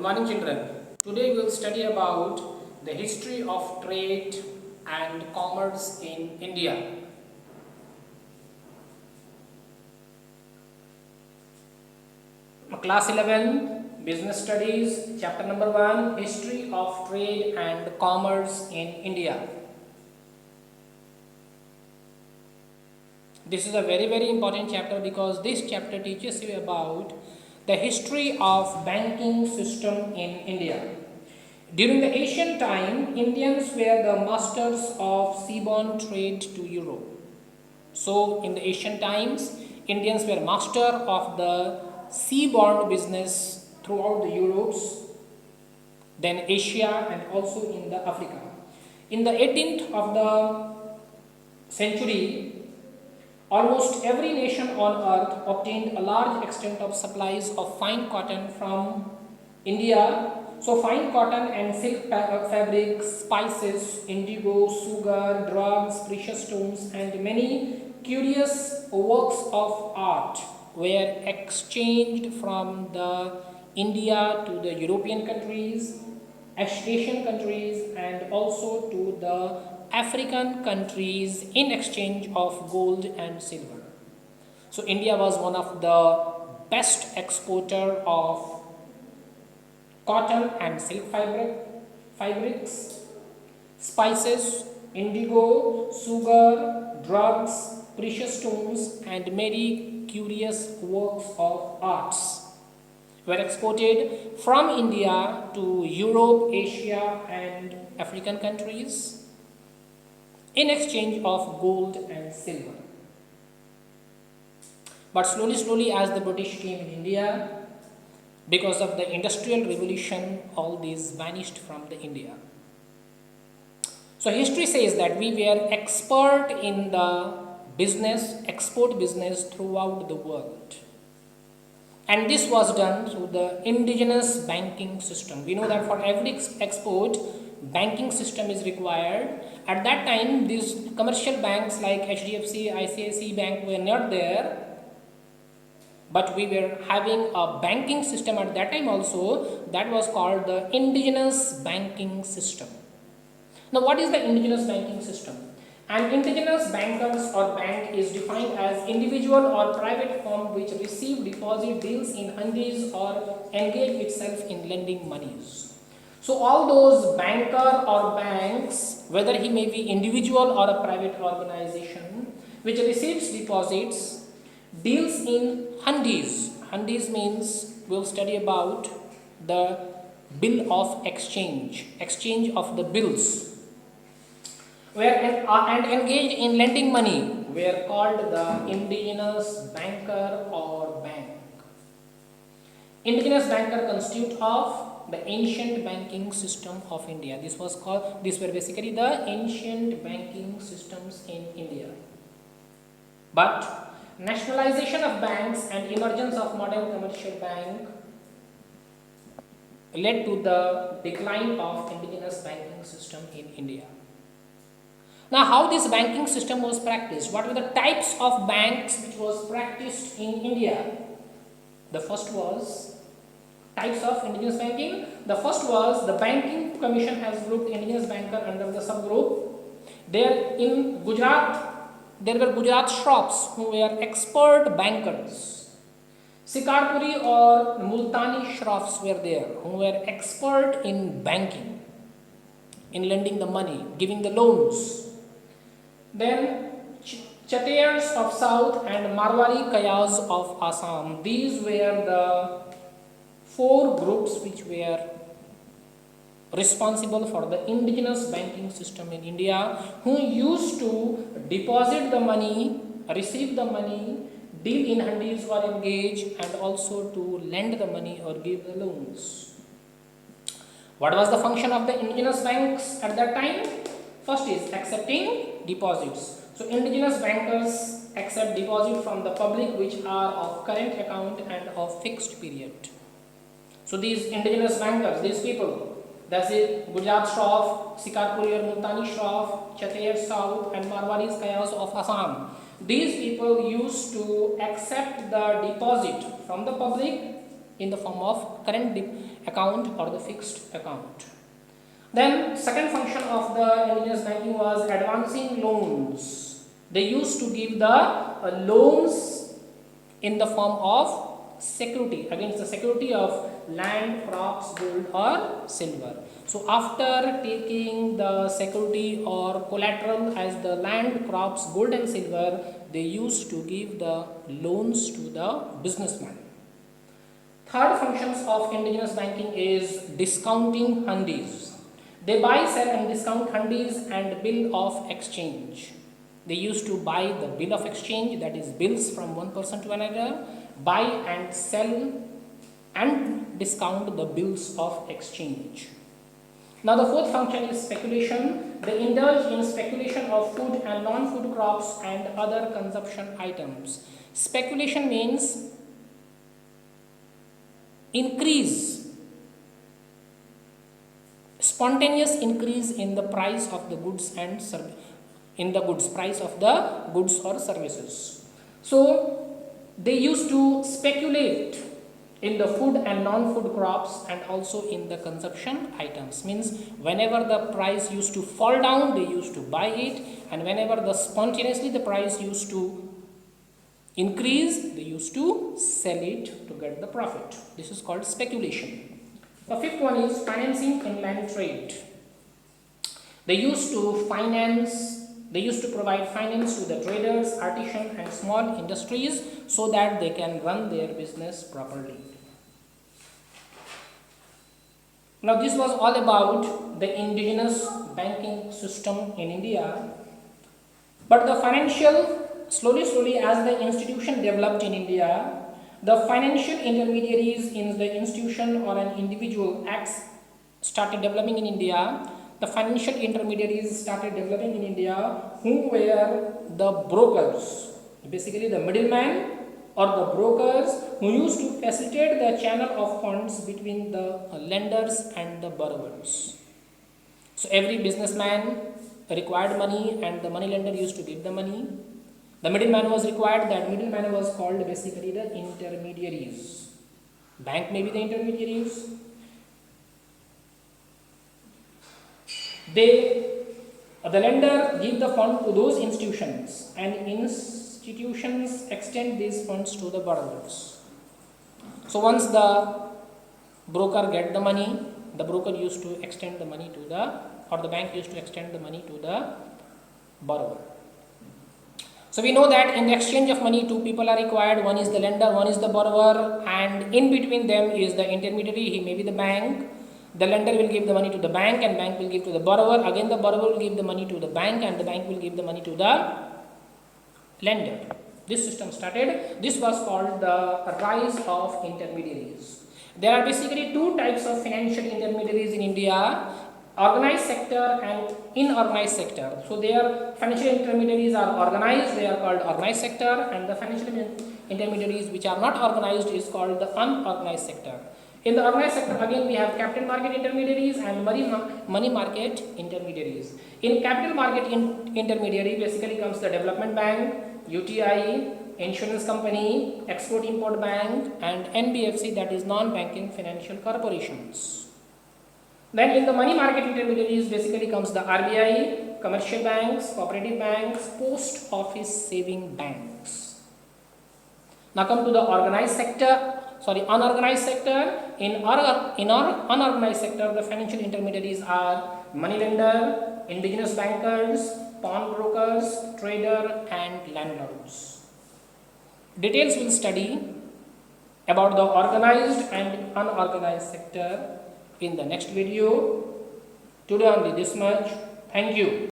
Good morning, children. Today we will study about the history of trade and commerce in India. Class 11 Business Studies, chapter number 1, History of Trade and Commerce in India. This is a very important chapter because this chapter teaches you about the history of banking system in India. During the ancient time, Indians were the masters of seaborne trade to Europe. So in the ancient times, Indians were master of the seaborne business throughout the Europes, then Asia and also in the Africa. In the 18th of the century, almost every nation on earth obtained a large extent of supplies of fine cotton from India. So fine cotton and silk fabrics, spices, indigo, sugar, drugs, precious stones and many curious works of art were exchanged from the India to the European countries, Asian countries and also to the African countries in exchange of gold and silver. So India was one of the best exporter of cotton and silk fabrics, spices, indigo, sugar, drugs, precious stones and many curious works of arts were exported from India to Europe, Asia and African countries in exchange of gold and silver. But slowly as the British came in India, because of the industrial revolution, all these vanished from the India. So history says that we were expert in the business, export business throughout the world. And this was done through the indigenous banking system. We know that for every export, banking system is required. At that time, these commercial banks like HDFC, ICICI Bank were not there. But we were having a banking system at that time also that was called the indigenous banking system. Now what is the indigenous banking system? An indigenous bankers or bank is defined as individual or private firm which receive deposit deals in hundis or engage itself in lending monies. So all those banker or banks, whether he may be individual or a private organization which receives deposits, deals in hundis. Handis means we'll study about the bill of exchange of the bills, and engaged in lending money were called the indigenous banker or bank. Indigenous banker constitute of the ancient banking system of India. These were basically the ancient banking systems in India. But nationalization of banks and emergence of modern commercial bank led to the decline of indigenous banking system in India. Now how this banking system was practiced? What were the types of banks which was practiced in India? The first was types of indigenous banking. The first was the Banking Commission has grouped indigenous banker under the subgroup. There in Gujarat, there were Gujarat Shroffs who were expert bankers. Sikarpuri or Multani Shroffs were there who were expert in banking, in lending the money, giving the loans. Then Chattiars of South and Marwari Kayas of Assam. These were the four groups which were responsible for the indigenous banking system in India, who used to deposit the money, receive the money, deal in handis or engage, and also to lend the money or give the loans. What was the function of the indigenous banks at that time? First is accepting deposits. So indigenous bankers accept deposit from the public which are of current account and of fixed period. So these indigenous bankers, these people, that's it, Gujarat Shroff, Sikarpuri or Multani Shroff, Chattiar South and Marwaris Kayas of Assam. These people used to accept the deposit from the public in the form of current account or the fixed account. Then second function of the indigenous banking was advancing loans. They used to give the loans in the form of security, against the security of land, crops, gold or silver. So after taking the security or collateral as the land, crops, gold and silver, they used to give the loans to the businessman. Third functions of indigenous banking is discounting hundis. They buy, sell and discount hundis and bill of exchange. They used to buy the bill of exchange, that is bills from one person to another, buy and sell and discount the bills of exchange. Now the fourth function is speculation. They indulge in speculation of food and non-food crops and other consumption items. Speculation means increase, spontaneous increase in the price of the goods and price of the goods or services. So they used to speculate in the food and non-food crops and also in the consumption items. Means whenever the price used to fall down, they used to buy it, and whenever the spontaneously the price used to increase, they used to sell it to get the profit. This is called speculation. The fifth one is financing inland trade. They used to provide finance to the traders, artisans and small industries so that they can run their business properly. Now this was all about the indigenous banking system in India. But the slowly as the institution developed in India, the financial intermediaries in the institution or an individual acts started developing in India. The financial intermediaries started developing in India, who were the brokers, basically the middleman or the brokers who used to facilitate the channel of funds between the lenders and the borrowers. So every businessman required money and the money lender used to give the money. The middleman was required, that middleman was called basically the intermediaries. Bank may be the intermediaries. The lender give the fund to those institutions and institutions extend these funds to the borrowers. So once the broker get the money, the broker used to extend the money to the bank used to extend the money to the borrower. So we know that in the exchange of money, two people are required. One is the lender, one is the borrower, and in between them is the intermediary. He may be the bank. The lender will give the money to the bank and bank will give to the borrower. Again the borrower will give the money to the bank and the bank will give the money to the lender. This system started. This was called the rise of intermediaries. There are basically two types of financial intermediaries in India: organized sector and inorganized sector. So their financial intermediaries are organized, they are called organized sector, and the financial intermediaries which are not organized is called the unorganized sector. In the organized sector, again we have capital market intermediaries and money market intermediaries. In capital market intermediary basically comes the development bank, UTI, insurance company, export import bank and NBFC, that is non-banking financial corporations. Then in the money market intermediaries basically comes the RBI, commercial banks, cooperative banks, post office saving banks. Now come to the unorganized sector. In unorganized sector, the financial intermediaries are money lender, indigenous bankers, pawnbrokers, trader and landlords. Details will study about the organized and unorganized sector in the next video. Today only this much. Thank you.